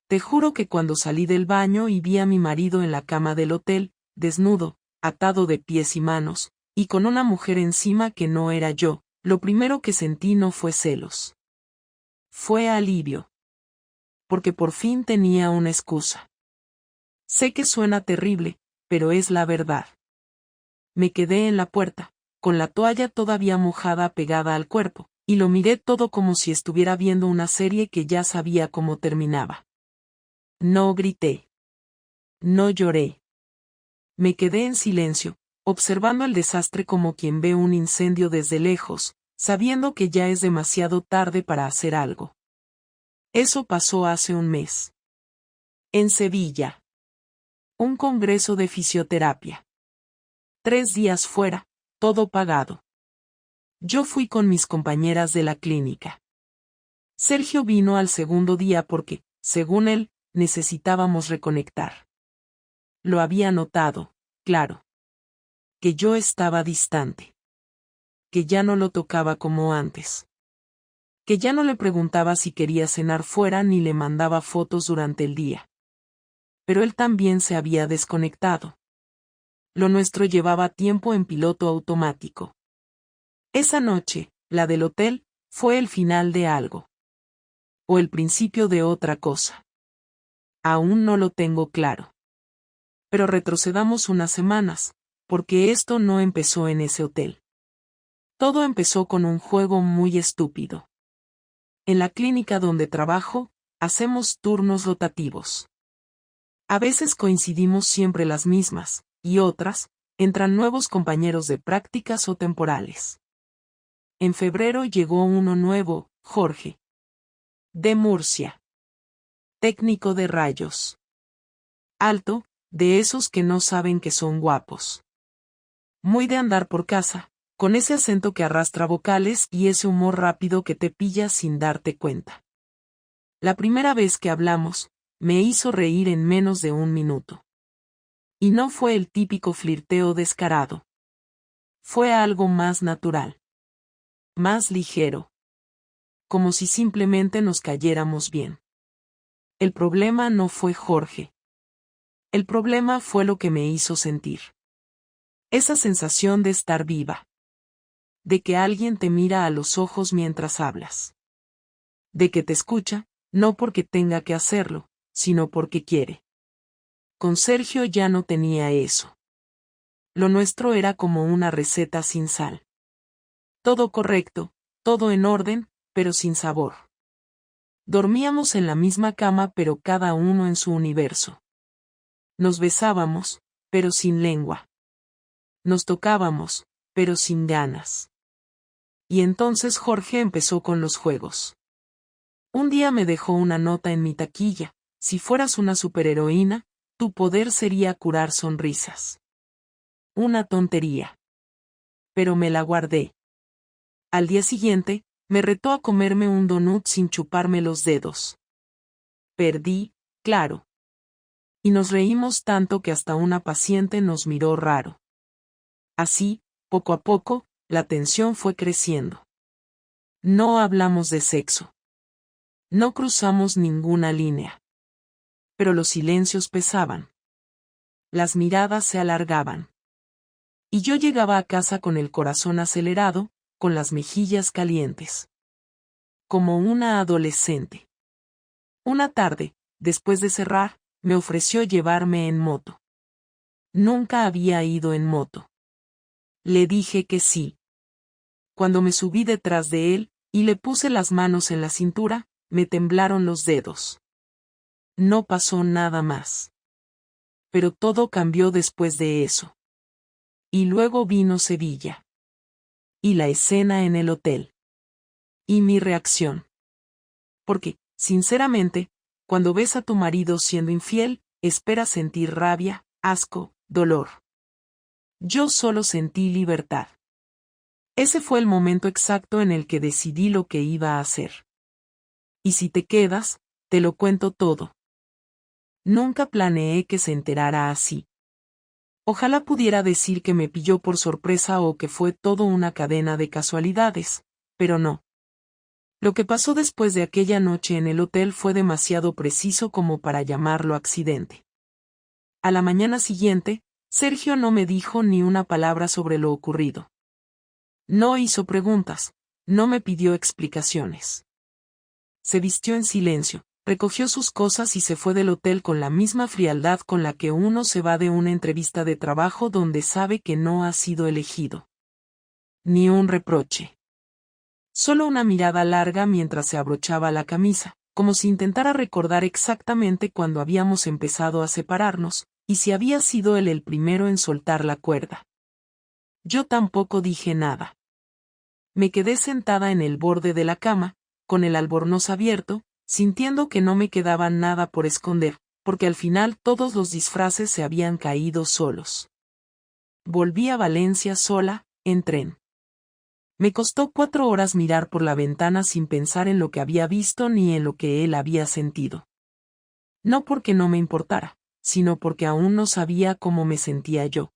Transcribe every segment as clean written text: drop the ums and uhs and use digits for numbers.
Te juro que cuando salí del baño y vi a mi marido en la cama del hotel, desnudo, atado de pies y manos, y con una mujer encima que no era yo, lo primero que sentí no fue celos. Fue alivio. Porque por fin tenía una excusa. Sé que suena terrible, pero es la verdad. Me quedé en la puerta, con la toalla todavía mojada pegada al cuerpo, y lo miré todo como si estuviera viendo una serie que ya sabía cómo terminaba. No grité. No lloré. Me quedé en silencio, observando el desastre como quien ve un incendio desde lejos, sabiendo que ya es demasiado tarde para hacer algo. Eso pasó hace un mes. En Sevilla. Un congreso de fisioterapia. 3 días fuera, todo pagado. Yo fui con mis compañeras de la clínica. Sergio vino al segundo día porque, según él, necesitábamos reconectar. Lo había notado, claro. Que yo estaba distante. Que ya no lo tocaba como antes. Que ya no le preguntaba si quería cenar fuera ni le mandaba fotos durante el día. Pero él también se había desconectado. Lo nuestro llevaba tiempo en piloto automático. Esa noche, la del hotel, fue el final de algo. O el principio de otra cosa. Aún no lo tengo claro. Pero retrocedamos unas semanas, porque esto no empezó en ese hotel. Todo empezó con un juego muy estúpido. En la clínica donde trabajo, hacemos turnos rotativos. A veces coincidimos siempre las mismas, y otras, entran nuevos compañeros de prácticas o temporales. En febrero llegó uno nuevo, Jorge. De Murcia. Técnico de rayos. Alto, de esos que no saben que son guapos. Muy de andar por casa, con ese acento que arrastra vocales y ese humor rápido que te pilla sin darte cuenta. La primera vez que hablamos, me hizo reír en menos de 1 minuto. Y no fue el típico flirteo descarado. Fue algo más natural. Más ligero. Como si simplemente nos cayéramos bien. El problema no fue Jorge. El problema fue lo que me hizo sentir. Esa sensación de estar viva. De que alguien te mira a los ojos mientras hablas. De que te escucha, no porque tenga que hacerlo, sino porque quiere. Con Sergio ya no tenía eso. Lo nuestro era como una receta sin sal. Todo correcto, todo en orden, pero sin sabor. Dormíamos en la misma cama pero cada uno en su universo. Nos besábamos, pero sin lengua. Nos tocábamos, pero sin ganas. Y entonces Jorge empezó con los juegos. Un día me dejó una nota en mi taquilla: si fueras una superheroína, tu poder sería curar sonrisas. Una tontería. Pero me la guardé. Al día siguiente, me retó a comerme un donut sin chuparme los dedos. Perdí, claro. Y nos reímos tanto que hasta una paciente nos miró raro. Así, poco a poco, la tensión fue creciendo. No hablamos de sexo. No cruzamos ninguna línea. Pero los silencios pesaban. Las miradas se alargaban. Y yo llegaba a casa con el corazón acelerado, con las mejillas calientes. Como una adolescente. Una tarde, después de cerrar, me ofreció llevarme en moto. Nunca había ido en moto. Le dije que sí. Cuando me subí detrás de él, y le puse las manos en la cintura, me temblaron los dedos. No pasó nada más. Pero todo cambió después de eso. Y luego vino Sevilla. Y la escena en el hotel. Y mi reacción. Porque, sinceramente, cuando ves a tu marido siendo infiel, esperas sentir rabia, asco, dolor. Yo solo sentí libertad. Ese fue el momento exacto en el que decidí lo que iba a hacer. Y si te quedas, te lo cuento todo. Nunca planeé que se enterara así. Ojalá pudiera decir que me pilló por sorpresa o que fue todo una cadena de casualidades, pero no. Lo que pasó después de aquella noche en el hotel fue demasiado preciso como para llamarlo accidente. A la mañana siguiente, Sergio no me dijo ni una palabra sobre lo ocurrido. No hizo preguntas, no me pidió explicaciones. Se vistió en silencio, recogió sus cosas y se fue del hotel con la misma frialdad con la que uno se va de una entrevista de trabajo donde sabe que no ha sido elegido. Ni un reproche. Solo una mirada larga mientras se abrochaba la camisa, como si intentara recordar exactamente cuándo habíamos empezado a separarnos, y si había sido él el primero en soltar la cuerda. Yo tampoco dije nada. Me quedé sentada en el borde de la cama, con el albornoz abierto, sintiendo que no me quedaba nada por esconder, porque al final todos los disfraces se habían caído solos. Volví a Valencia sola, en tren. Me costó 4 horas mirar por la ventana sin pensar en lo que había visto ni en lo que él había sentido. No porque no me importara, sino porque aún no sabía cómo me sentía yo.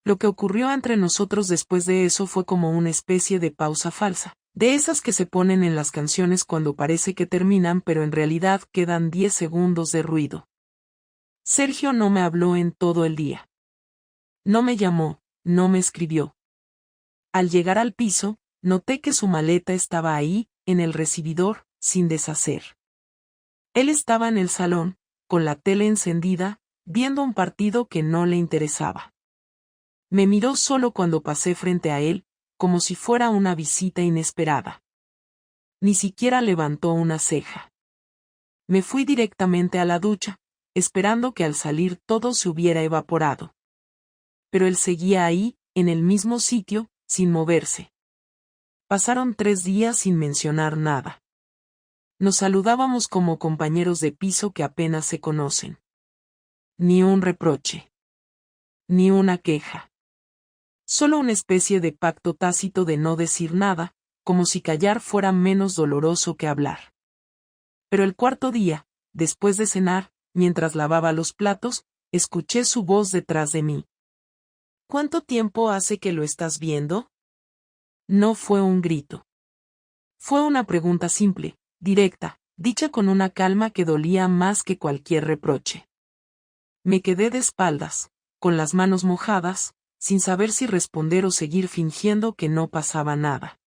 Lo que ocurrió entre nosotros después de eso fue como una especie de pausa falsa, de esas que se ponen en las canciones cuando parece que terminan pero en realidad quedan 10 segundos de ruido. Sergio no me habló en todo el día. No me llamó, no me escribió. Al llegar al piso, noté que su maleta estaba ahí, en el recibidor, sin deshacer. Él estaba en el salón, con la tele encendida, viendo un partido que no le interesaba. Me miró solo cuando pasé frente a él, como si fuera una visita inesperada. Ni siquiera levantó una ceja. Me fui directamente a la ducha, esperando que al salir todo se hubiera evaporado. Pero él seguía ahí, en el mismo sitio, sin moverse. Pasaron 3 días sin mencionar nada. Nos saludábamos como compañeros de piso que apenas se conocen. Ni un reproche. Ni una queja. Solo una especie de pacto tácito de no decir nada, como si callar fuera menos doloroso que hablar. Pero el 4.º día, después de cenar, mientras lavaba los platos, escuché su voz detrás de mí. ¿Cuánto tiempo hace que lo estás viendo? No fue un grito. Fue una pregunta simple, directa, dicha con una calma que dolía más que cualquier reproche. Me quedé de espaldas, con las manos mojadas, sin saber si responder o seguir fingiendo que no pasaba nada.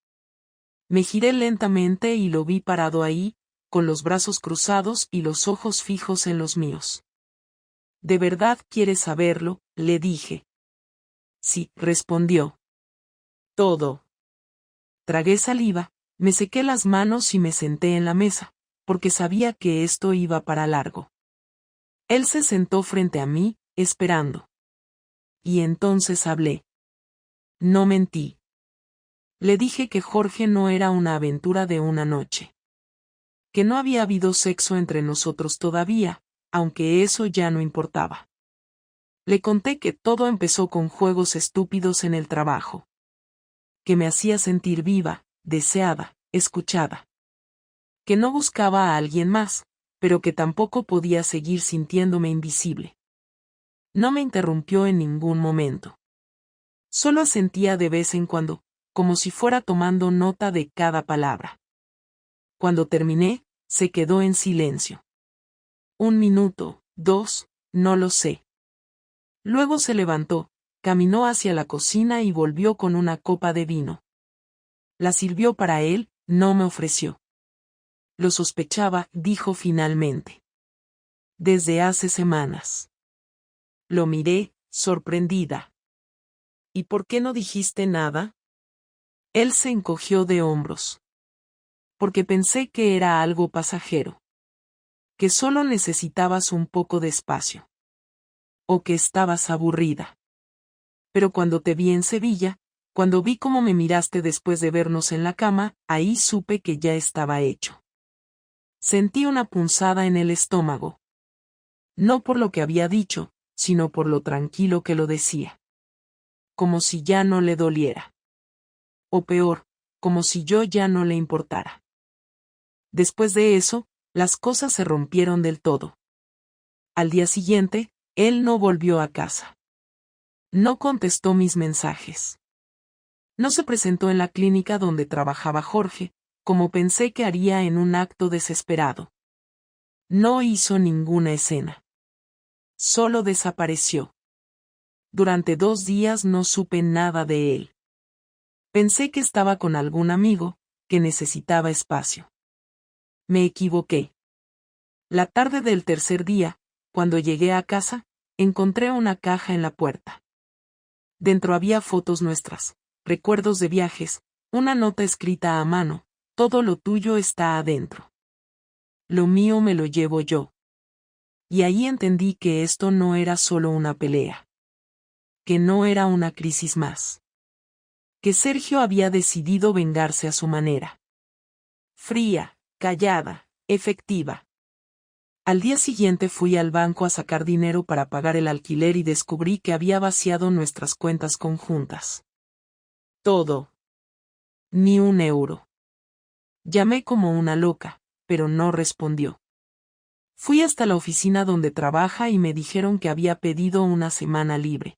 Me giré lentamente y lo vi parado ahí, con los brazos cruzados y los ojos fijos en los míos. ¿De verdad quieres saberlo?, le dije. Sí, respondió. Todo. Tragué saliva, me sequé las manos y me senté en la mesa, porque sabía que esto iba para largo. Él se sentó frente a mí, esperando. Y entonces hablé. No mentí. Le dije que Jorge no era una aventura de una noche. Que no había habido sexo entre nosotros todavía, aunque eso ya no importaba. Le conté que todo empezó con juegos estúpidos en el trabajo. Que me hacía sentir viva, deseada, escuchada. Que no buscaba a alguien más, pero que tampoco podía seguir sintiéndome invisible. No me interrumpió en ningún momento. Solo asentía de vez en cuando, como si fuera tomando nota de cada palabra. Cuando terminé, se quedó en silencio. 1 minuto, 2, no lo sé. Luego se levantó, caminó hacia la cocina y volvió con una copa de vino. La sirvió para él, no me ofreció. Lo sospechaba, dijo finalmente. Desde hace semanas. Lo miré, sorprendida. ¿Y por qué no dijiste nada? Él se encogió de hombros. Porque pensé que era algo pasajero. Que solo necesitabas un poco de espacio. O que estabas aburrida. Pero cuando te vi en Sevilla, cuando vi cómo me miraste después de vernos en la cama, ahí supe que ya estaba hecho. Sentí una punzada en el estómago. No por lo que había dicho, sino por lo tranquilo que lo decía. Como si ya no le doliera. O peor, como si yo ya no le importara. Después de eso, las cosas se rompieron del todo. Al día siguiente, él no volvió a casa. No contestó mis mensajes. No se presentó en la clínica donde trabajaba Jorge, como pensé que haría en un acto desesperado. No hizo ninguna escena. Solo desapareció. Durante 2 días no supe nada de él. Pensé que estaba con algún amigo, que necesitaba espacio. Me equivoqué. La tarde del tercer día, cuando llegué a casa, encontré una caja en la puerta. Dentro había fotos nuestras, recuerdos de viajes, una nota escrita a mano: todo lo tuyo está adentro. Lo mío me lo llevo yo. Y ahí entendí que esto no era solo una pelea. Que no era una crisis más. Que Sergio había decidido vengarse a su manera. Fría, callada, efectiva. Al día siguiente fui al banco a sacar dinero para pagar el alquiler y descubrí que había vaciado nuestras cuentas conjuntas. Todo. Ni un euro. Llamé como una loca, pero no respondió. Fui hasta la oficina donde trabaja y me dijeron que había pedido una semana libre.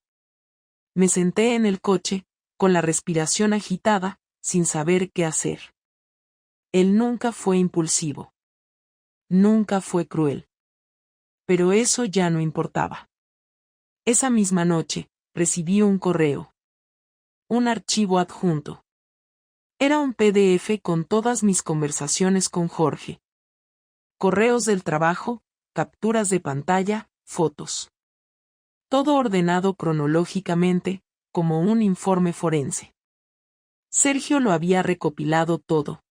Me senté en el coche, con la respiración agitada, sin saber qué hacer. Él nunca fue impulsivo. Nunca fue cruel. Pero eso ya no importaba. Esa misma noche, recibí un correo. Un archivo adjunto. Era un PDF con todas mis conversaciones con Jorge. Correos del trabajo, capturas de pantalla, fotos. Todo ordenado cronológicamente, como un informe forense. Sergio lo había recopilado todo.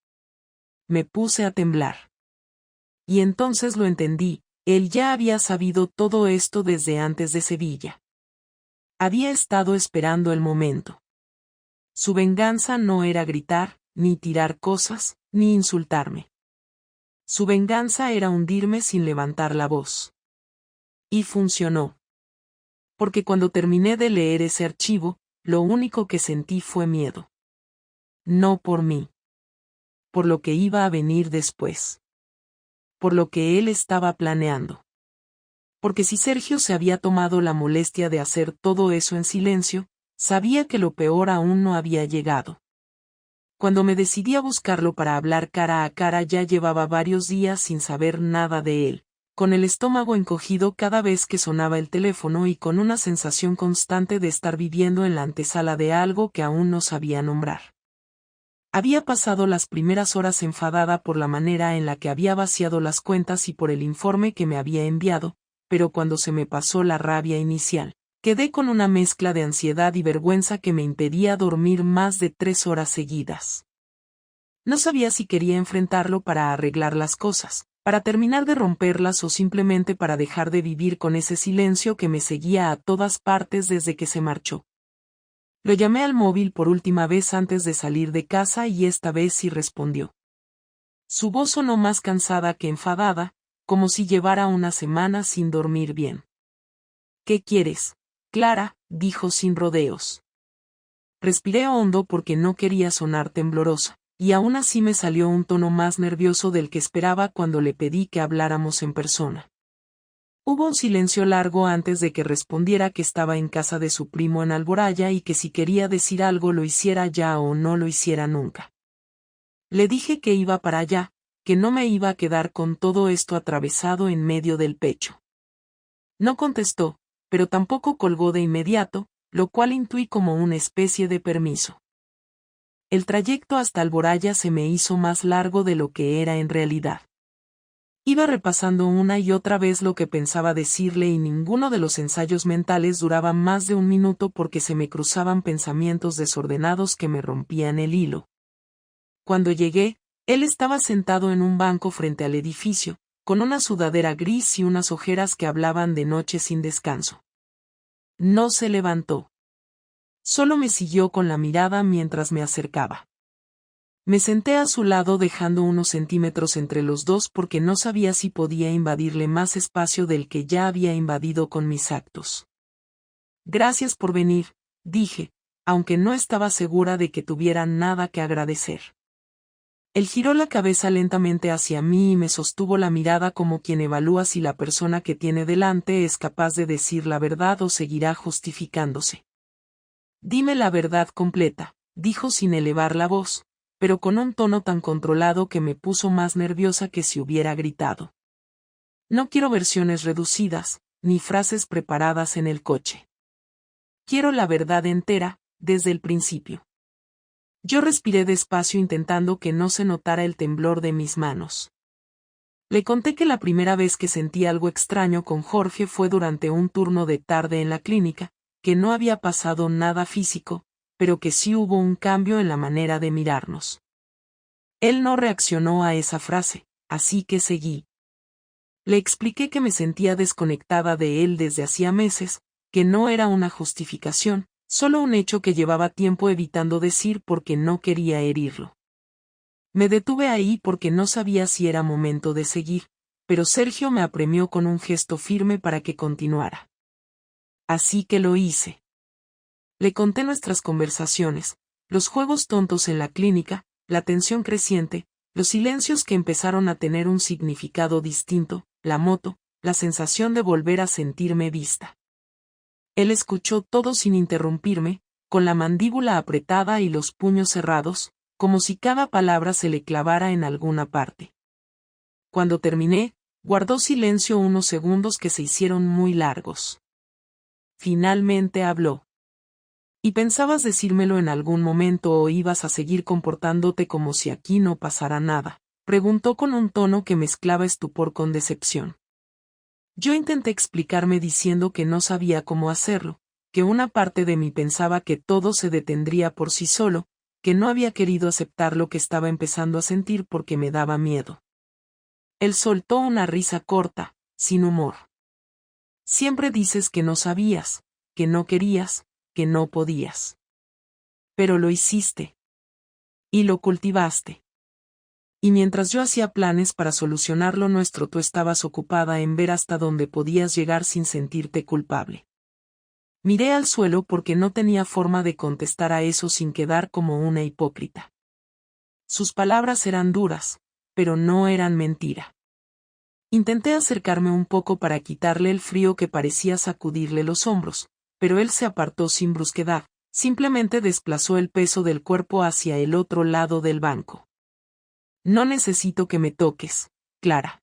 Me puse a temblar. Y entonces lo entendí, él ya había sabido todo esto desde antes de Sevilla. Había estado esperando el momento. Su venganza no era gritar, ni tirar cosas, ni insultarme. Su venganza era hundirme sin levantar la voz. Y funcionó. Porque cuando terminé de leer ese archivo, lo único que sentí fue miedo. No por mí. Por lo que iba a venir después. Por lo que él estaba planeando. Porque si Sergio se había tomado la molestia de hacer todo eso en silencio, sabía que lo peor aún no había llegado. Cuando me decidí a buscarlo para hablar cara a cara ya llevaba varios días sin saber nada de él, con el estómago encogido cada vez que sonaba el teléfono y con una sensación constante de estar viviendo en la antesala de algo que aún no sabía nombrar. Había pasado las primeras horas enfadada por la manera en la que había vaciado las cuentas y por el informe que me había enviado, pero cuando se me pasó la rabia inicial, quedé con una mezcla de ansiedad y vergüenza que me impedía dormir más de 3 horas seguidas. No sabía si quería enfrentarlo para arreglar las cosas, para terminar de romperlas o simplemente para dejar de vivir con ese silencio que me seguía a todas partes desde que se marchó. Lo llamé al móvil por última vez antes de salir de casa y esta vez sí respondió. Su voz sonó más cansada que enfadada, como si llevara una semana sin dormir bien. ¿Qué quieres, Clara?, dijo sin rodeos. Respiré hondo porque no quería sonar temblorosa, y aún así me salió un tono más nervioso del que esperaba cuando le pedí que habláramos en persona. Hubo un silencio largo antes de que respondiera que estaba en casa de su primo en Alboraya y que si quería decir algo lo hiciera ya o no lo hiciera nunca. Le dije que iba para allá, que no me iba a quedar con todo esto atravesado en medio del pecho. No contestó, pero tampoco colgó de inmediato, lo cual intuí como una especie de permiso. El trayecto hasta Alboraya se me hizo más largo de lo que era en realidad. Iba repasando una y otra vez lo que pensaba decirle y ninguno de los ensayos mentales duraba más de 1 minuto porque se me cruzaban pensamientos desordenados que me rompían el hilo. Cuando llegué, él estaba sentado en un banco frente al edificio, con una sudadera gris y unas ojeras que hablaban de noche sin descanso. No se levantó. Solo me siguió con la mirada mientras me acercaba. Me senté a su lado dejando unos centímetros entre los dos porque no sabía si podía invadirle más espacio del que ya había invadido con mis actos. Gracias por venir, dije, aunque no estaba segura de que tuviera nada que agradecer. Él giró la cabeza lentamente hacia mí y me sostuvo la mirada como quien evalúa si la persona que tiene delante es capaz de decir la verdad o seguirá justificándose. Dime la verdad completa, dijo sin elevar la voz, pero con un tono tan controlado que me puso más nerviosa que si hubiera gritado. No quiero versiones reducidas, ni frases preparadas en el coche. Quiero la verdad entera, desde el principio. Yo respiré despacio intentando que no se notara el temblor de mis manos. Le conté que la primera vez que sentí algo extraño con Jorge fue durante un turno de tarde en la clínica, que no había pasado nada físico, pero que sí hubo un cambio en la manera de mirarnos. Él no reaccionó a esa frase, así que seguí. Le expliqué que me sentía desconectada de él desde hacía meses, que no era una justificación, solo un hecho que llevaba tiempo evitando decir porque no quería herirlo. Me detuve ahí porque no sabía si era momento de seguir, pero Sergio me apremió con un gesto firme para que continuara. Así que lo hice. Le conté nuestras conversaciones, los juegos tontos en la clínica, la tensión creciente, los silencios que empezaron a tener un significado distinto, la moto, la sensación de volver a sentirme vista. Él escuchó todo sin interrumpirme, con la mandíbula apretada y los puños cerrados, como si cada palabra se le clavara en alguna parte. Cuando terminé, guardó silencio unos segundos que se hicieron muy largos. Finalmente habló. ¿Y pensabas decírmelo en algún momento o ibas a seguir comportándote como si aquí no pasara nada?, preguntó con un tono que mezclaba estupor con decepción. Yo intenté explicarme diciendo que no sabía cómo hacerlo, que una parte de mí pensaba que todo se detendría por sí solo, que no había querido aceptar lo que estaba empezando a sentir porque me daba miedo. Él soltó una risa corta, sin humor. Siempre dices que no sabías, que no querías, que no podías. Pero lo hiciste. Y lo cultivaste. Y mientras yo hacía planes para solucionar lo nuestro, tú estabas ocupada en ver hasta dónde podías llegar sin sentirte culpable. Miré al suelo porque no tenía forma de contestar a eso sin quedar como una hipócrita. Sus palabras eran duras, pero no eran mentira. Intenté acercarme un poco para quitarle el frío que parecía sacudirle los hombros, pero él se apartó sin brusquedad, simplemente desplazó el peso del cuerpo hacia el otro lado del banco. No necesito que me toques, Clara.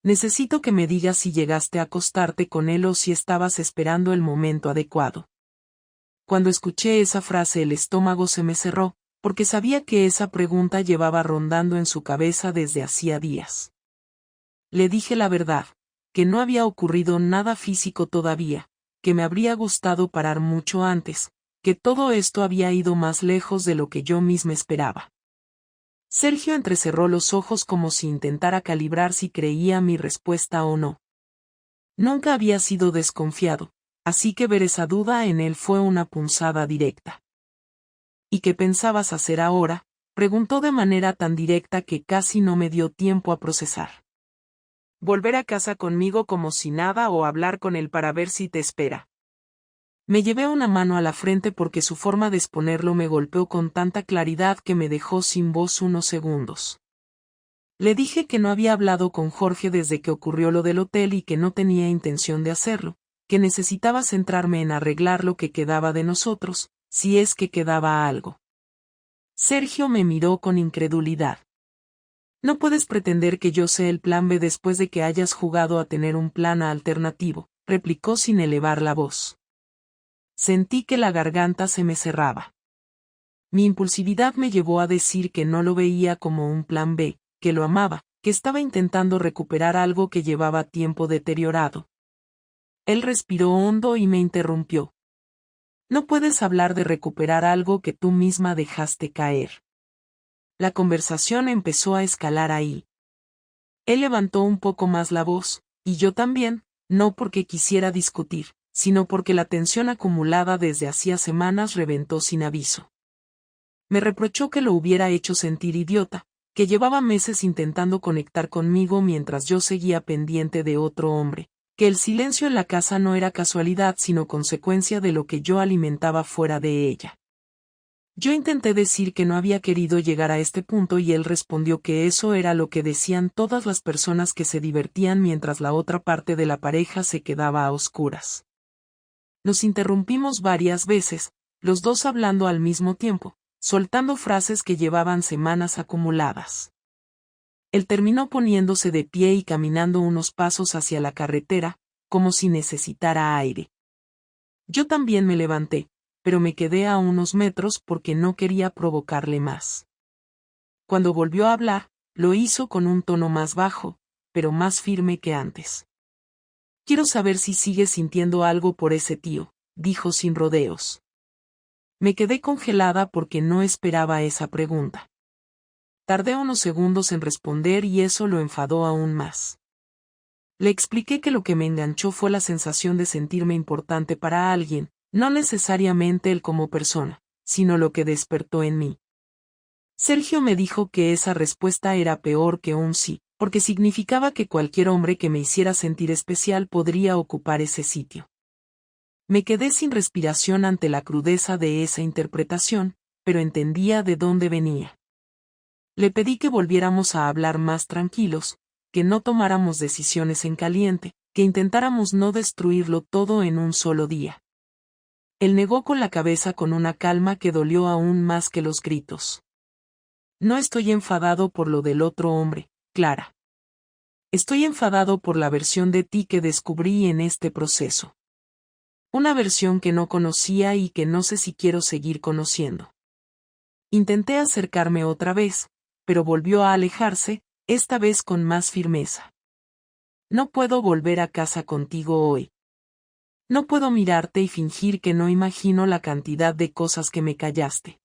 Necesito que me digas si llegaste a acostarte con él o si estabas esperando el momento adecuado. Cuando escuché esa frase el estómago se me cerró, porque sabía que esa pregunta llevaba rondando en su cabeza desde hacía días. Le dije la verdad, que no había ocurrido nada físico todavía, que me habría gustado parar mucho antes, que todo esto había ido más lejos de lo que yo misma esperaba. Sergio entrecerró los ojos como si intentara calibrar si creía mi respuesta o no. Nunca había sido desconfiado, así que ver esa duda en él fue una punzada directa. ¿Y qué pensabas hacer ahora?, preguntó de manera tan directa que casi no me dio tiempo a procesar. ¿Volver a casa conmigo como si nada o hablar con él para ver si te espera? Me llevé una mano a la frente porque su forma de exponerlo me golpeó con tanta claridad que me dejó sin voz unos segundos. Le dije que no había hablado con Jorge desde que ocurrió lo del hotel y que no tenía intención de hacerlo, que necesitaba centrarme en arreglar lo que quedaba de nosotros, si es que quedaba algo. Sergio me miró con incredulidad. No puedes pretender que yo sé el plan B después de que hayas jugado a tener un plan A alternativo, replicó sin elevar la voz. Sentí que la garganta se me cerraba. Mi impulsividad me llevó a decir que no lo veía como un plan B, que lo amaba, que estaba intentando recuperar algo que llevaba tiempo deteriorado. Él respiró hondo y me interrumpió. No puedes hablar de recuperar algo que tú misma dejaste caer. La conversación empezó a escalar ahí. Él levantó un poco más la voz, y yo también, no porque quisiera discutir, sino porque la tensión acumulada desde hacía semanas reventó sin aviso. Me reprochó que lo hubiera hecho sentir idiota, que llevaba meses intentando conectar conmigo mientras yo seguía pendiente de otro hombre, que el silencio en la casa no era casualidad sino consecuencia de lo que yo alimentaba fuera de ella. Yo intenté decir que no había querido llegar a este punto y él respondió que eso era lo que decían todas las personas que se divertían mientras la otra parte de la pareja se quedaba a oscuras. Nos interrumpimos varias veces, los dos hablando al mismo tiempo, soltando frases que llevaban semanas acumuladas. Él terminó poniéndose de pie y caminando unos pasos hacia la carretera, como si necesitara aire. Yo también me levanté, pero me quedé a unos metros porque no quería provocarle más. Cuando volvió a hablar, lo hizo con un tono más bajo, pero más firme que antes. Quiero saber si sigues sintiendo algo por ese tío, dijo sin rodeos. Me quedé congelada porque no esperaba esa pregunta. Tardé unos segundos en responder y eso lo enfadó aún más. Le expliqué que lo que me enganchó fue la sensación de sentirme importante para alguien, no necesariamente él como persona, sino lo que despertó en mí. Sergio me dijo que esa respuesta era peor que un sí, porque significaba que cualquier hombre que me hiciera sentir especial podría ocupar ese sitio. Me quedé sin respiración ante la crudeza de esa interpretación, pero entendía de dónde venía. Le pedí que volviéramos a hablar más tranquilos, que no tomáramos decisiones en caliente, que intentáramos no destruirlo todo en un solo día. Él negó con la cabeza con una calma que dolió aún más que los gritos. No estoy enfadado por lo del otro hombre, Clara. Estoy enfadado por la versión de ti que descubrí en este proceso. Una versión que no conocía y que no sé si quiero seguir conociendo. Intenté acercarme otra vez, pero volvió a alejarse, esta vez con más firmeza. No puedo volver a casa contigo hoy. No puedo mirarte y fingir que no imagino la cantidad de cosas que me callaste.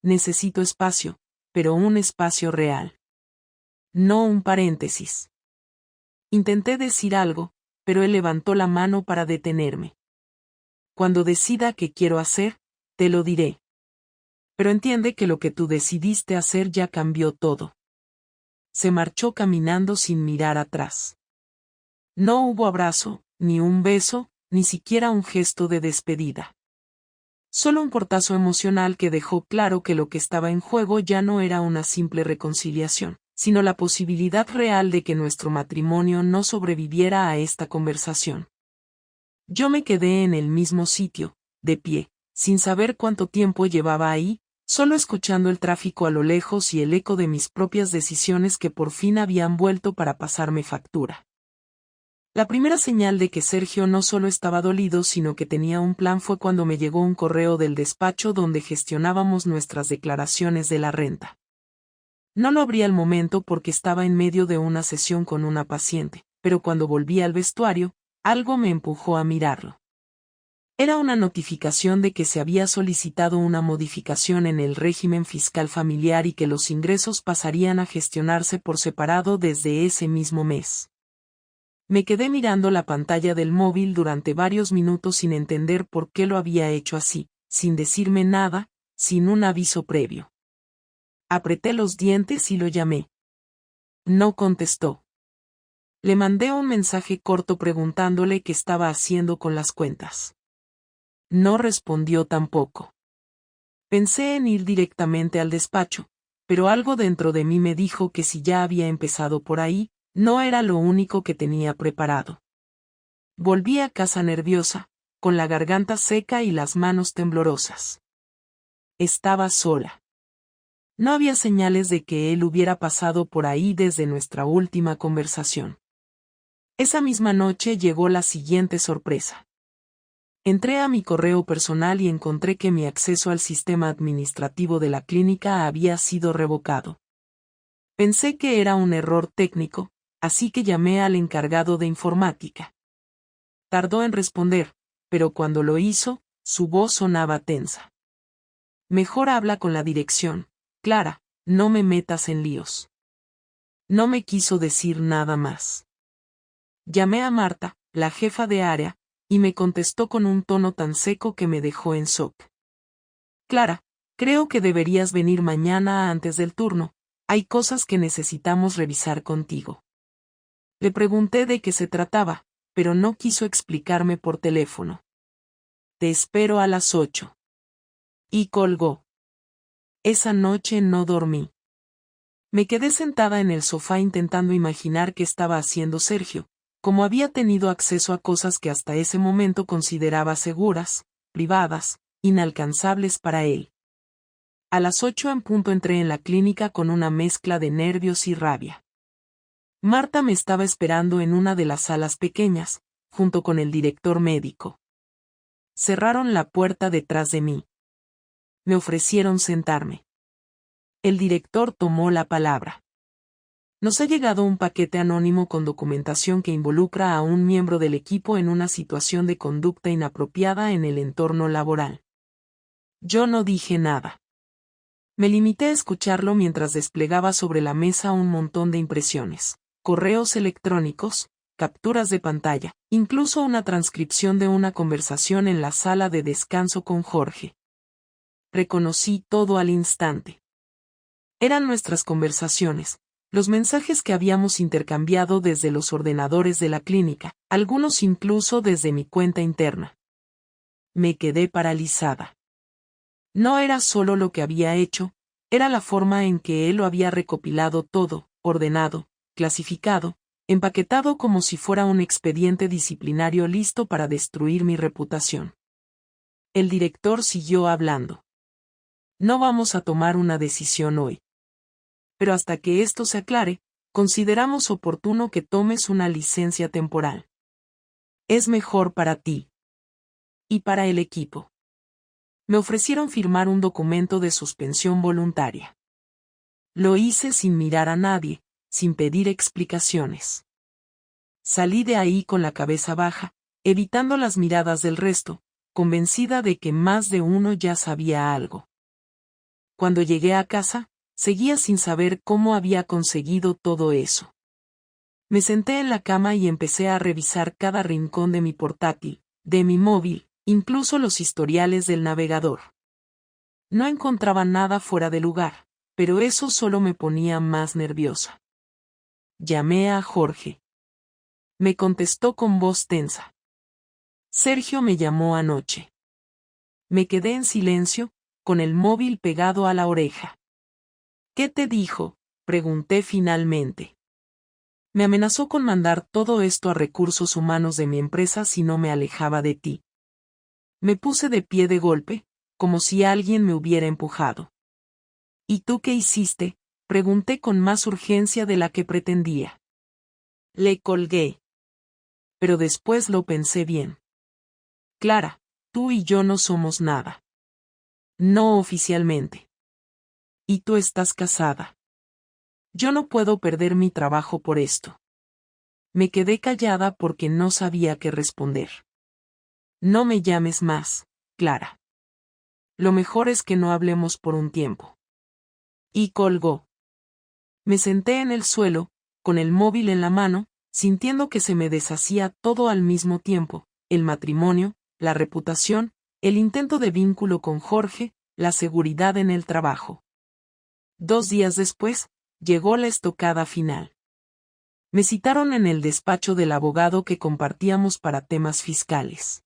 Necesito espacio, pero un espacio real. No un paréntesis. Intenté decir algo, pero él levantó la mano para detenerme. Cuando decida qué quiero hacer, te lo diré. Pero entiende que lo que tú decidiste hacer ya cambió todo. Se marchó caminando sin mirar atrás. No hubo abrazo, ni un beso, ni siquiera un gesto de despedida. Solo un portazo emocional que dejó claro que lo que estaba en juego ya no era una simple reconciliación, sino la posibilidad real de que nuestro matrimonio no sobreviviera a esta conversación. Yo me quedé en el mismo sitio, de pie, sin saber cuánto tiempo llevaba ahí, solo escuchando el tráfico a lo lejos y el eco de mis propias decisiones que por fin habían vuelto para pasarme factura. La primera señal de que Sergio no solo estaba dolido sino que tenía un plan fue cuando me llegó un correo del despacho donde gestionábamos nuestras declaraciones de la renta. No lo abrí al momento porque estaba en medio de una sesión con una paciente, pero cuando volví al vestuario, algo me empujó a mirarlo. Era una notificación de que se había solicitado una modificación en el régimen fiscal familiar y que los ingresos pasarían a gestionarse por separado desde ese mismo mes. Me quedé mirando la pantalla del móvil durante varios minutos sin entender por qué lo había hecho así, sin decirme nada, sin un aviso previo. Apreté los dientes y lo llamé. No contestó. Le mandé un mensaje corto preguntándole qué estaba haciendo con las cuentas. No respondió tampoco. Pensé en ir directamente al despacho, pero algo dentro de mí me dijo que si ya había empezado por ahí, no era lo único que tenía preparado. Volví a casa nerviosa, con la garganta seca y las manos temblorosas. Estaba sola. No había señales de que él hubiera pasado por ahí desde nuestra última conversación. Esa misma noche llegó la siguiente sorpresa. Entré a mi correo personal y encontré que mi acceso al sistema administrativo de la clínica había sido revocado. Pensé que era un error técnico, así que llamé al encargado de informática. Tardó en responder, pero cuando lo hizo, su voz sonaba tensa. Mejor habla con la dirección, Clara, no me metas en líos. No me quiso decir nada más. Llamé a Marta, la jefa de área, y me contestó con un tono tan seco que me dejó en shock. Clara, creo que deberías venir mañana antes del turno, hay cosas que necesitamos revisar contigo. Le pregunté de qué se trataba, pero no quiso explicarme por teléfono. Te espero a las 8. Y colgó. Esa noche no dormí. Me quedé sentada en el sofá intentando imaginar qué estaba haciendo Sergio, como había tenido acceso a cosas que hasta ese momento consideraba seguras, privadas, inalcanzables para él. A las 8 en punto entré en la clínica con una mezcla de nervios y rabia. Marta me estaba esperando en una de las salas pequeñas, junto con el director médico. Cerraron la puerta detrás de mí. Me ofrecieron sentarme. El director tomó la palabra. Nos ha llegado un paquete anónimo con documentación que involucra a un miembro del equipo en una situación de conducta inapropiada en el entorno laboral. Yo no dije nada. Me limité a escucharlo mientras desplegaba sobre la mesa un montón de impresiones, correos electrónicos, capturas de pantalla, incluso una transcripción de una conversación en la sala de descanso con Jorge. Reconocí todo al instante. Eran nuestras conversaciones, los mensajes que habíamos intercambiado desde los ordenadores de la clínica, algunos incluso desde mi cuenta interna. Me quedé paralizada. No era solo lo que había hecho, era la forma en que él lo había recopilado todo, ordenado, clasificado, empaquetado como si fuera un expediente disciplinario listo para destruir mi reputación. El director siguió hablando. No vamos a tomar una decisión hoy. Pero hasta que esto se aclare, consideramos oportuno que tomes una licencia temporal. Es mejor para ti. Y para el equipo. Me ofrecieron firmar un documento de suspensión voluntaria. Lo hice sin mirar a nadie, sin pedir explicaciones. Salí de ahí con la cabeza baja, evitando las miradas del resto, convencida de que más de uno ya sabía algo. Cuando llegué a casa, seguía sin saber cómo había conseguido todo eso. Me senté en la cama y empecé a revisar cada rincón de mi portátil, de mi móvil, incluso los historiales del navegador. No encontraba nada fuera de lugar, pero eso solo me ponía más nerviosa. Llamé a Jorge. Me contestó con voz tensa. Sergio me llamó anoche. Me quedé en silencio, con el móvil pegado a la oreja. ¿Qué te dijo?, pregunté finalmente. Me amenazó con mandar todo esto a recursos humanos de mi empresa si no me alejaba de ti. Me puse de pie de golpe, como si alguien me hubiera empujado. ¿Y tú qué hiciste?, pregunté con más urgencia de la que pretendía. Le colgué. Pero después lo pensé bien. Clara, tú y yo no somos nada. No oficialmente. Y tú estás casada. Yo no puedo perder mi trabajo por esto. Me quedé callada porque no sabía qué responder. No me llames más, Clara. Lo mejor es que no hablemos por un tiempo. Y colgó. Me senté en el suelo, con el móvil en la mano, sintiendo que se me deshacía todo al mismo tiempo, el matrimonio, la reputación, el intento de vínculo con Jorge, la seguridad en el trabajo. 2 días después, llegó la estocada final. Me citaron en el despacho del abogado que compartíamos para temas fiscales.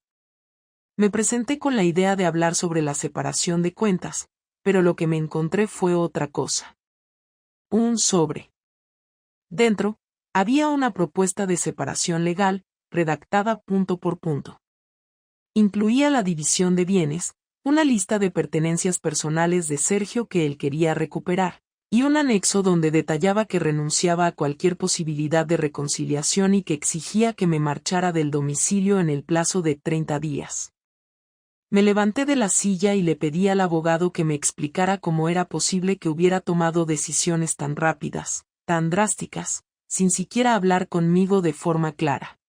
Me presenté con la idea de hablar sobre la separación de cuentas, pero lo que me encontré fue otra cosa. Un sobre. Dentro, había una propuesta de separación legal, redactada punto por punto. Incluía la división de bienes, una lista de pertenencias personales de Sergio que él quería recuperar, y un anexo donde detallaba que renunciaba a cualquier posibilidad de reconciliación y que exigía que me marchara del domicilio en el plazo de 30 días. Me levanté de la silla y le pedí al abogado que me explicara cómo era posible que hubiera tomado decisiones tan rápidas, tan drásticas, sin siquiera hablar conmigo de forma clara.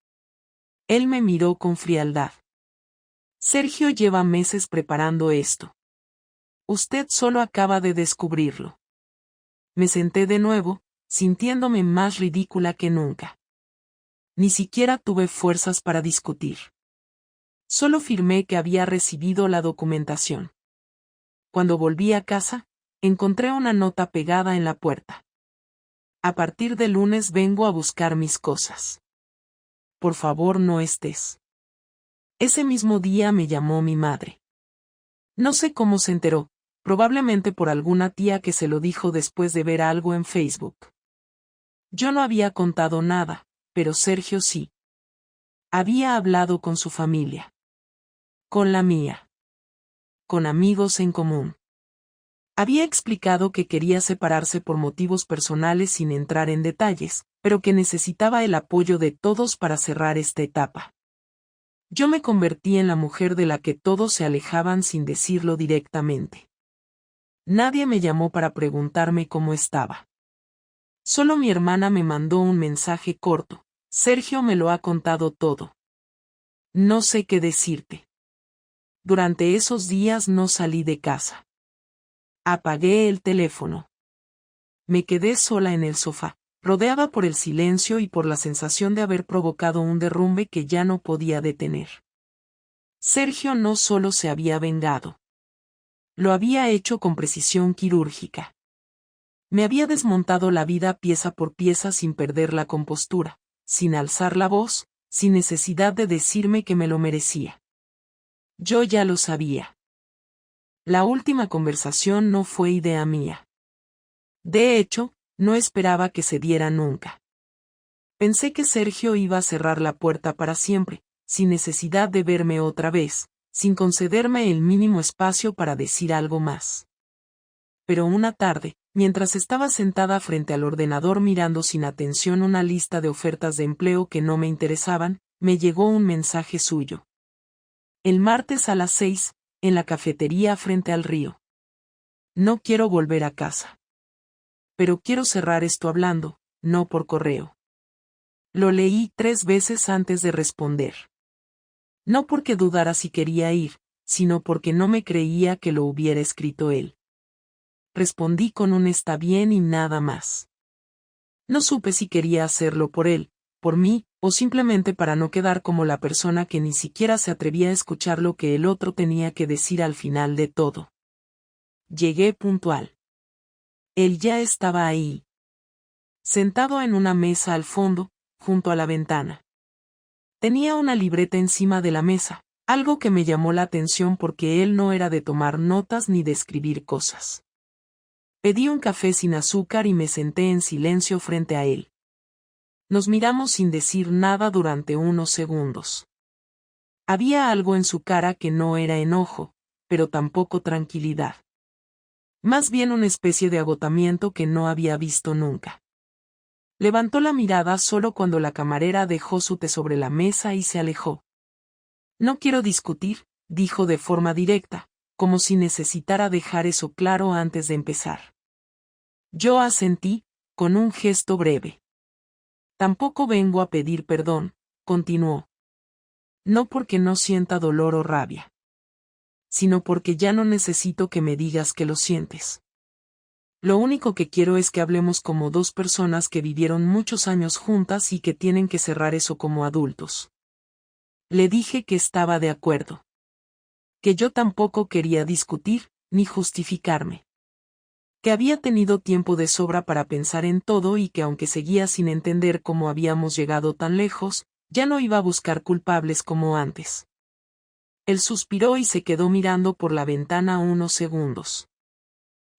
Él me miró con frialdad. Sergio lleva meses preparando esto. Usted solo acaba de descubrirlo. Me senté de nuevo, sintiéndome más ridícula que nunca. Ni siquiera tuve fuerzas para discutir. Solo firmé que había recibido la documentación. Cuando volví a casa, encontré una nota pegada en la puerta. A partir del lunes vengo a buscar mis cosas. Por favor, no estés. Ese mismo día me llamó mi madre. No sé cómo se enteró, probablemente por alguna tía que se lo dijo después de ver algo en Facebook. Yo no había contado nada, pero Sergio sí. Había hablado con su familia. Con la mía. Con amigos en común. Había explicado que quería separarse por motivos personales sin entrar en detalles, pero que necesitaba el apoyo de todos para cerrar esta etapa. Yo me convertí en la mujer de la que todos se alejaban sin decirlo directamente. Nadie me llamó para preguntarme cómo estaba. Solo mi hermana me mandó un mensaje corto: Sergio me lo ha contado todo. No sé qué decirte. Durante esos días no salí de casa. Apagué el teléfono. Me quedé sola en el sofá, rodeada por el silencio y por la sensación de haber provocado un derrumbe que ya no podía detener. Sergio no solo se había vengado. Lo había hecho con precisión quirúrgica. Me había desmontado la vida pieza por pieza sin perder la compostura, sin alzar la voz, sin necesidad de decirme que me lo merecía. Yo ya lo sabía. La última conversación no fue idea mía. De hecho, no esperaba que se diera nunca. Pensé que Sergio iba a cerrar la puerta para siempre, sin necesidad de verme otra vez, sin concederme el mínimo espacio para decir algo más. Pero una tarde, mientras estaba sentada frente al ordenador mirando sin atención una lista de ofertas de empleo que no me interesaban, me llegó un mensaje suyo. El martes a las 6, en la cafetería frente al río. No quiero volver a casa. Pero quiero cerrar esto hablando, no por correo. Lo leí 3 veces antes de responder. No porque dudara si quería ir, sino porque no me creía que lo hubiera escrito él. Respondí con un está bien y nada más. No supe si quería hacerlo por él, por mí, o simplemente para no quedar como la persona que ni siquiera se atrevía a escuchar lo que el otro tenía que decir al final de todo. Llegué puntual. Él ya estaba ahí. Sentado en una mesa al fondo, junto a la ventana. Tenía una libreta encima de la mesa, algo que me llamó la atención porque él no era de tomar notas ni de escribir cosas. Pedí un café sin azúcar y me senté en silencio frente a él. Nos miramos sin decir nada durante unos segundos. Había algo en su cara que no era enojo, pero tampoco tranquilidad. Más bien una especie de agotamiento que no había visto nunca. Levantó la mirada solo cuando la camarera dejó su té sobre la mesa y se alejó. No quiero discutir, dijo de forma directa, como si necesitara dejar eso claro antes de empezar. Yo asentí, con un gesto breve. Tampoco vengo a pedir perdón, continuó. No porque no sienta dolor o rabia. Sino porque ya no necesito que me digas que lo sientes. Lo único que quiero es que hablemos como 2 personas que vivieron muchos años juntas y que tienen que cerrar eso como adultos. Le dije que estaba de acuerdo. Que yo tampoco quería discutir, ni justificarme. Que había tenido tiempo de sobra para pensar en todo y que aunque seguía sin entender cómo habíamos llegado tan lejos, ya no iba a buscar culpables como antes. Él suspiró y se quedó mirando por la ventana unos segundos.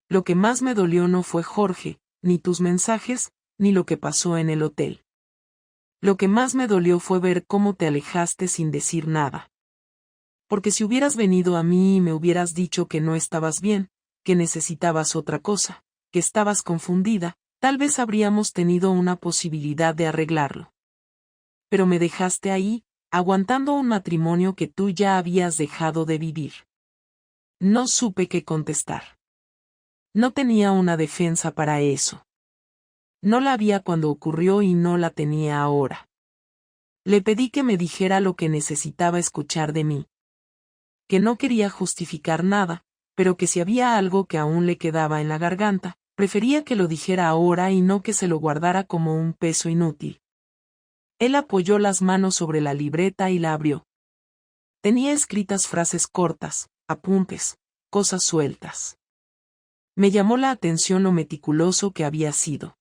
Lo que más me dolió no fue Jorge, ni tus mensajes, ni lo que pasó en el hotel. Lo que más me dolió fue ver cómo te alejaste sin decir nada. Porque si hubieras venido a mí y me hubieras dicho que no estabas bien, que necesitabas otra cosa, que estabas confundida, tal vez habríamos tenido una posibilidad de arreglarlo. Pero me dejaste ahí, aguantando un matrimonio que tú ya habías dejado de vivir. No supe qué contestar. No tenía una defensa para eso. No la había cuando ocurrió y no la tenía ahora. Le pedí que me dijera lo que necesitaba escuchar de mí. Que no quería justificar nada, pero que si había algo que aún le quedaba en la garganta, prefería que lo dijera ahora y no que se lo guardara como un peso inútil. Él apoyó las manos sobre la libreta y la abrió. Tenía escritas frases cortas, apuntes, cosas sueltas. Me llamó la atención lo meticuloso que había sido.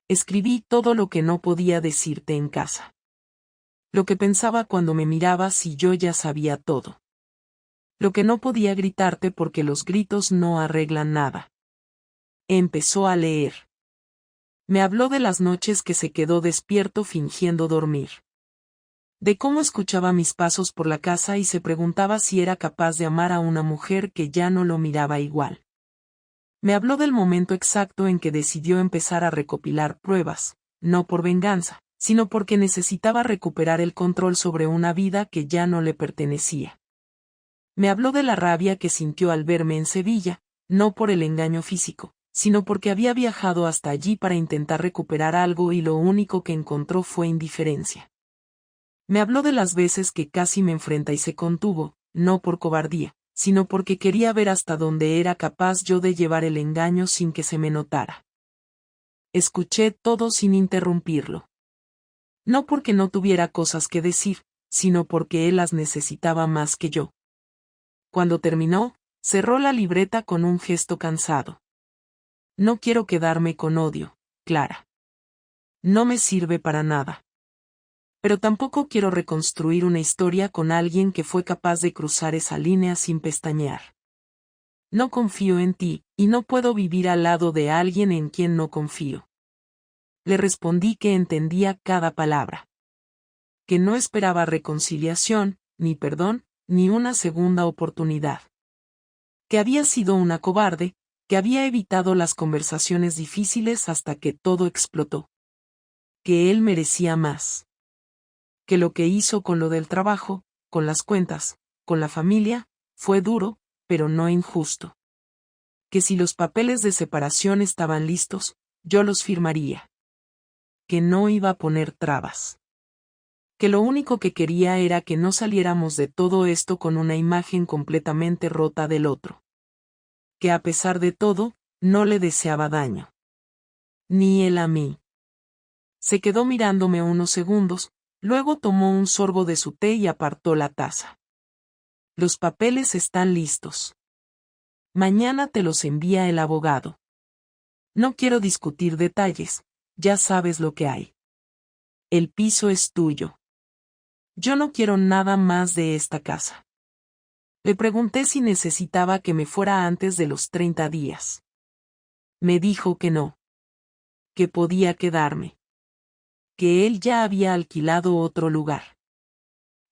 Escribí todo lo que no podía decirte en casa. Lo que pensaba cuando me mirabas y yo ya sabía todo. Lo que no podía gritarte porque los gritos no arreglan nada. Empezó a leer. Me habló de las noches que se quedó despierto fingiendo dormir. De cómo escuchaba mis pasos por la casa y se preguntaba si era capaz de amar a una mujer que ya no lo miraba igual. Me habló del momento exacto en que decidió empezar a recopilar pruebas, no por venganza, sino porque necesitaba recuperar el control sobre una vida que ya no le pertenecía. Me habló de la rabia que sintió al verme en Sevilla, no por el engaño físico, sino porque había viajado hasta allí para intentar recuperar algo y lo único que encontró fue indiferencia. Me habló de las veces que casi me enfrenta y se contuvo, no por cobardía, sino porque quería ver hasta dónde era capaz yo de llevar el engaño sin que se me notara. Escuché todo sin interrumpirlo. No porque no tuviera cosas que decir, sino porque él las necesitaba más que yo. Cuando terminó, cerró la libreta con un gesto cansado. No quiero quedarme con odio, Clara. No me sirve para nada. Pero tampoco quiero reconstruir una historia con alguien que fue capaz de cruzar esa línea sin pestañear. No confío en ti, y no puedo vivir al lado de alguien en quien no confío. Le respondí que entendía cada palabra. Que no esperaba reconciliación, ni perdón, ni una segunda oportunidad. Que había sido una cobarde, que había evitado las conversaciones difíciles hasta que todo explotó. Que él merecía más. Que lo que hizo con lo del trabajo, con las cuentas, con la familia, fue duro, pero no injusto. Que si los papeles de separación estaban listos, yo los firmaría. Que no iba a poner trabas. Que lo único que quería era que no saliéramos de todo esto con una imagen completamente rota del otro. Que a pesar de todo, no le deseaba daño. Ni él a mí. Se quedó mirándome unos segundos, luego tomó un sorbo de su té y apartó la taza. Los papeles están listos. Mañana te los envía el abogado. No quiero discutir detalles, ya sabes lo que hay. El piso es tuyo. Yo no quiero nada más de esta casa. Le pregunté si necesitaba que me fuera antes de los 30 días. Me dijo que no. Que podía quedarme. Que él ya había alquilado otro lugar.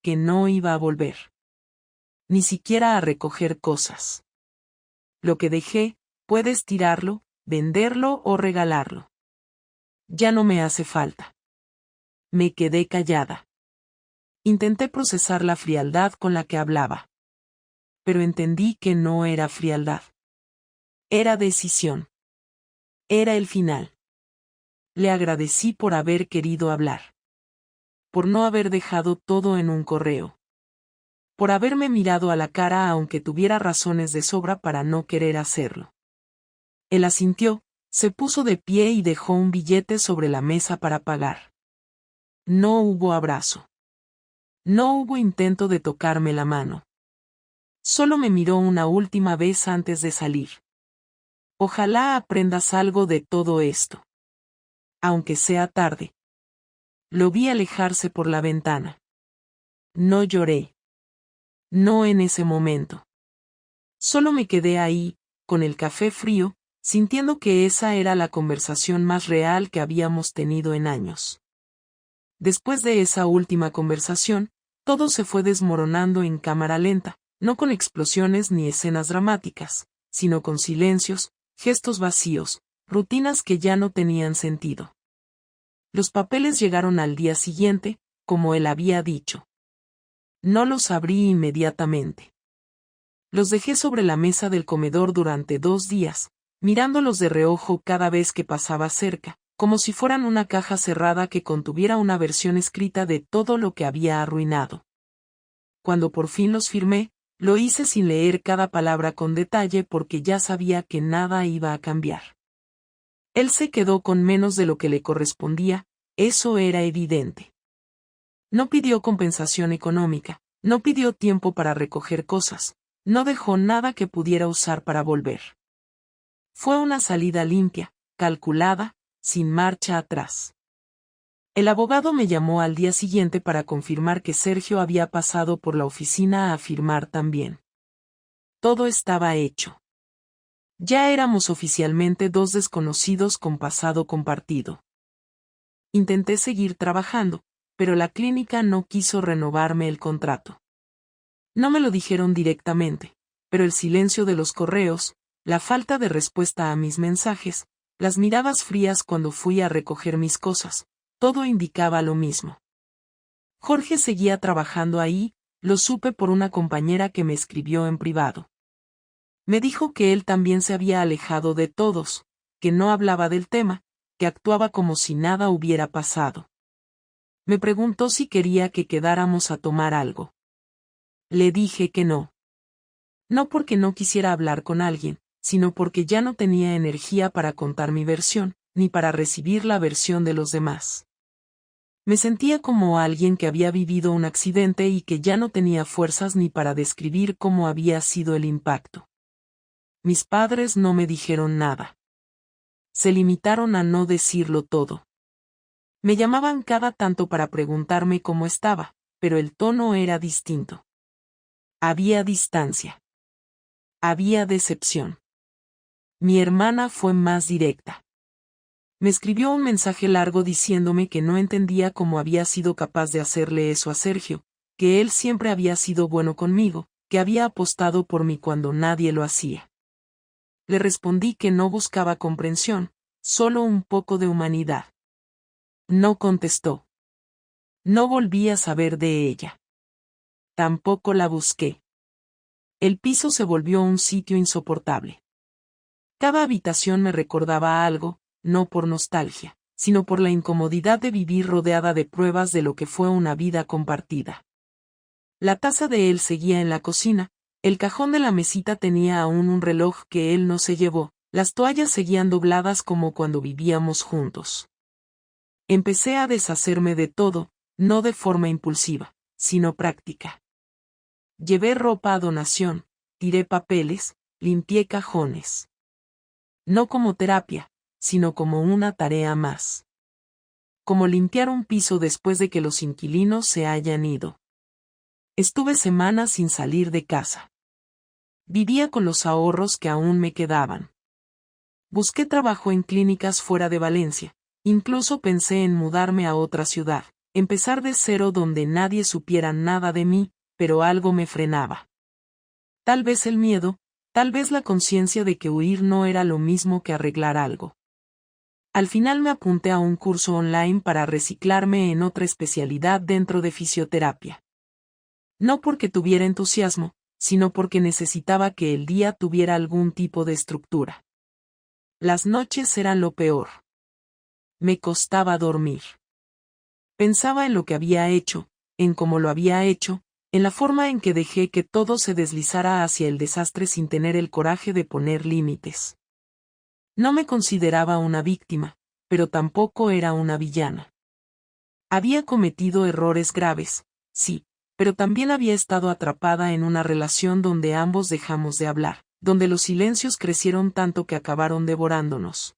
Que no iba a volver. Ni siquiera a recoger cosas. Lo que dejé, puedes tirarlo, venderlo o regalarlo. Ya no me hace falta. Me quedé callada. Intenté procesar la frialdad con la que hablaba. Pero entendí que no era frialdad. Era decisión. Era el final. Le agradecí por haber querido hablar. Por no haber dejado todo en un correo. Por haberme mirado a la cara aunque tuviera razones de sobra para no querer hacerlo. Él asintió, se puso de pie y dejó un billete sobre la mesa para pagar. No hubo abrazo. No hubo intento de tocarme la mano. Solo me miró una última vez antes de salir. Ojalá aprendas algo de todo esto. Aunque sea tarde. Lo vi alejarse por la ventana. No lloré. No en ese momento. Solo me quedé ahí, con el café frío, sintiendo que esa era la conversación más real que habíamos tenido en años. Después de esa última conversación, todo se fue desmoronando en cámara lenta, no con explosiones ni escenas dramáticas, sino con silencios, gestos vacíos, rutinas que ya no tenían sentido. Los papeles llegaron al día siguiente, como él había dicho. No los abrí inmediatamente. Los dejé sobre la mesa del comedor durante 2 días, mirándolos de reojo cada vez que pasaba cerca, como si fueran una caja cerrada que contuviera una versión escrita de todo lo que había arruinado. Cuando por fin los firmé, lo hice sin leer cada palabra con detalle porque ya sabía que nada iba a cambiar. Él se quedó con menos de lo que le correspondía, eso era evidente. No pidió compensación económica, no pidió tiempo para recoger cosas, no dejó nada que pudiera usar para volver. Fue una salida limpia, calculada, sin marcha atrás. El abogado me llamó al día siguiente para confirmar que Sergio había pasado por la oficina a firmar también. Todo estaba hecho. Ya éramos oficialmente 2 desconocidos con pasado compartido. Intenté seguir trabajando, pero la clínica no quiso renovarme el contrato. No me lo dijeron directamente, pero el silencio de los correos, la falta de respuesta a mis mensajes, las miradas frías cuando fui a recoger mis cosas, todo indicaba lo mismo. Jorge seguía trabajando ahí, lo supe por una compañera que me escribió en privado. Me dijo que él también se había alejado de todos, que no hablaba del tema, que actuaba como si nada hubiera pasado. Me preguntó si quería que quedáramos a tomar algo. Le dije que no. No porque no quisiera hablar con alguien, sino porque ya no tenía energía para contar mi versión, ni para recibir la versión de los demás. Me sentía como alguien que había vivido un accidente y que ya no tenía fuerzas ni para describir cómo había sido el impacto. Mis padres no me dijeron nada. Se limitaron a no decirlo todo. Me llamaban cada tanto para preguntarme cómo estaba, pero el tono era distinto. Había distancia. Había decepción. Mi hermana fue más directa. Me escribió un mensaje largo diciéndome que no entendía cómo había sido capaz de hacerle eso a Sergio, que él siempre había sido bueno conmigo, que había apostado por mí cuando nadie lo hacía. Le respondí que no buscaba comprensión, solo un poco de humanidad. No contestó. No volví a saber de ella. Tampoco la busqué. El piso se volvió un sitio insoportable. Cada habitación me recordaba algo, no por nostalgia, sino por la incomodidad de vivir rodeada de pruebas de lo que fue una vida compartida. La taza de él seguía en la cocina, el cajón de la mesita tenía aún un reloj que él no se llevó, las toallas seguían dobladas como cuando vivíamos juntos. Empecé a deshacerme de todo, no de forma impulsiva, sino práctica. Llevé ropa a donación, tiré papeles, limpié cajones. No como terapia, sino como una tarea más. Como limpiar un piso después de que los inquilinos se hayan ido. Estuve semanas sin salir de casa. Vivía con los ahorros que aún me quedaban. Busqué trabajo en clínicas fuera de Valencia, incluso pensé en mudarme a otra ciudad, empezar de cero donde nadie supiera nada de mí, pero algo me frenaba. Tal vez el miedo, tal vez la conciencia de que huir no era lo mismo que arreglar algo. Al final me apunté a un curso online para reciclarme en otra especialidad dentro de fisioterapia. No porque tuviera entusiasmo, sino porque necesitaba que el día tuviera algún tipo de estructura. Las noches eran lo peor. Me costaba dormir. Pensaba en lo que había hecho, en cómo lo había hecho, en la forma en que dejé que todo se deslizara hacia el desastre sin tener el coraje de poner límites. No me consideraba una víctima, pero tampoco era una villana. Había cometido errores graves, sí, pero también había estado atrapada en una relación donde ambos dejamos de hablar, donde los silencios crecieron tanto que acabaron devorándonos.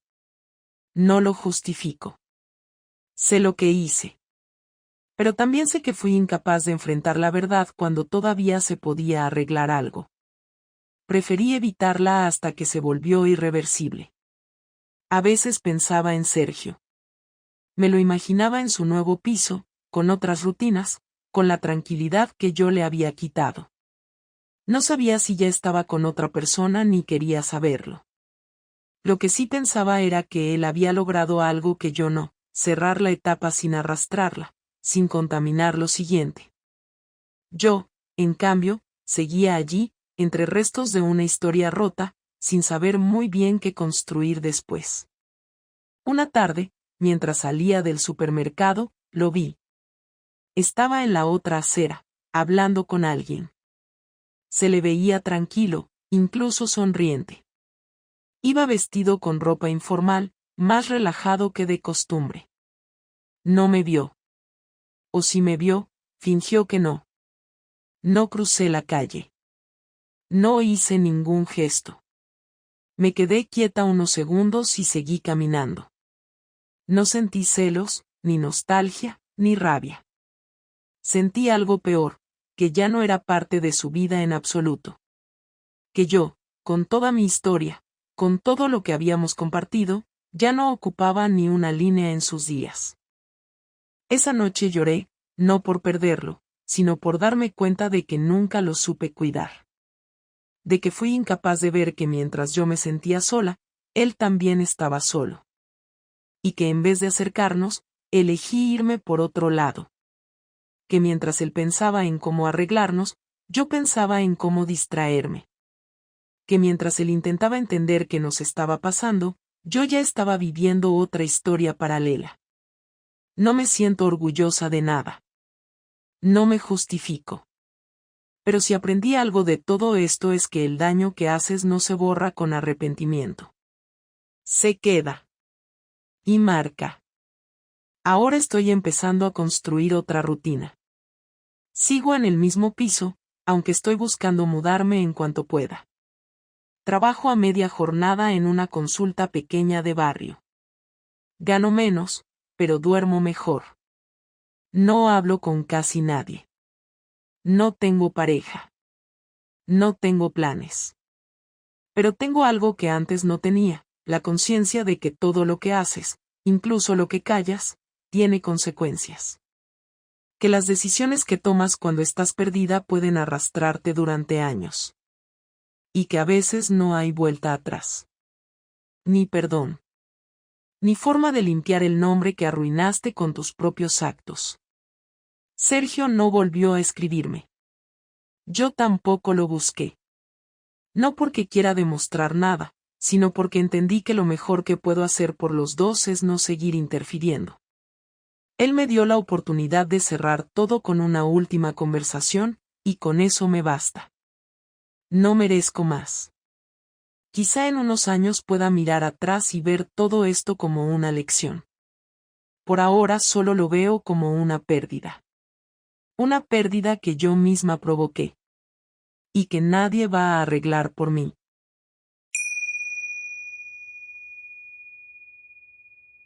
No lo justifico. Sé lo que hice. Pero también sé que fui incapaz de enfrentar la verdad cuando todavía se podía arreglar algo. Preferí evitarla hasta que se volvió irreversible. A veces pensaba en Sergio. Me lo imaginaba en su nuevo piso, con otras rutinas, con la tranquilidad que yo le había quitado. No sabía si ya estaba con otra persona ni quería saberlo. Lo que sí pensaba era que él había logrado algo que yo no, cerrar la etapa sin arrastrarla, sin contaminar lo siguiente. Yo, en cambio, seguía allí, entre restos de una historia rota, sin saber muy bien qué construir después. Una tarde, mientras salía del supermercado, lo vi. Estaba en la otra acera, hablando con alguien. Se le veía tranquilo, incluso sonriente. Iba vestido con ropa informal, más relajado que de costumbre. No me vio. O si me vio, fingió que no. No crucé la calle. No hice ningún gesto. Me quedé quieta unos segundos y seguí caminando. No sentí celos, ni nostalgia, ni rabia. Sentí algo peor, que ya no era parte de su vida en absoluto. Que yo, con toda mi historia, con todo lo que habíamos compartido, ya no ocupaba ni una línea en sus días. Esa noche lloré, no por perderlo, sino por darme cuenta de que nunca lo supe cuidar. de que fui incapaz de ver que mientras yo me sentía sola, él también estaba solo. Y que en vez de acercarnos, elegí irme por otro lado. Que mientras él pensaba en cómo arreglarnos, yo pensaba en cómo distraerme. Que mientras él intentaba entender qué nos estaba pasando, yo ya estaba viviendo otra historia paralela. No me siento orgullosa de nada. No me justifico. Pero si aprendí algo de todo esto es que el daño que haces no se borra con arrepentimiento. Se queda. Y marca. Ahora estoy empezando a construir otra rutina. Sigo en el mismo piso, aunque estoy buscando mudarme en cuanto pueda. Trabajo a media jornada en una consulta pequeña de barrio. Gano menos, pero duermo mejor. No hablo con casi nadie. No tengo pareja. No tengo planes. Pero tengo algo que antes no tenía, la conciencia de que todo lo que haces, incluso lo que callas, tiene consecuencias. Que las decisiones que tomas cuando estás perdida pueden arrastrarte durante años. Y que a veces no hay vuelta atrás. Ni perdón. Ni forma de limpiar el nombre que arruinaste con tus propios actos. Sergio no volvió a escribirme. Yo tampoco lo busqué. No porque quiera demostrar nada, sino porque entendí que lo mejor que puedo hacer por los dos es no seguir interfiriendo. Él me dio la oportunidad de cerrar todo con una última conversación, y con eso me basta. No merezco más. Quizá en unos años pueda mirar atrás y ver todo esto como una lección. Por ahora solo lo veo como una pérdida. Una pérdida que yo misma provoqué. Y que nadie va a arreglar por mí.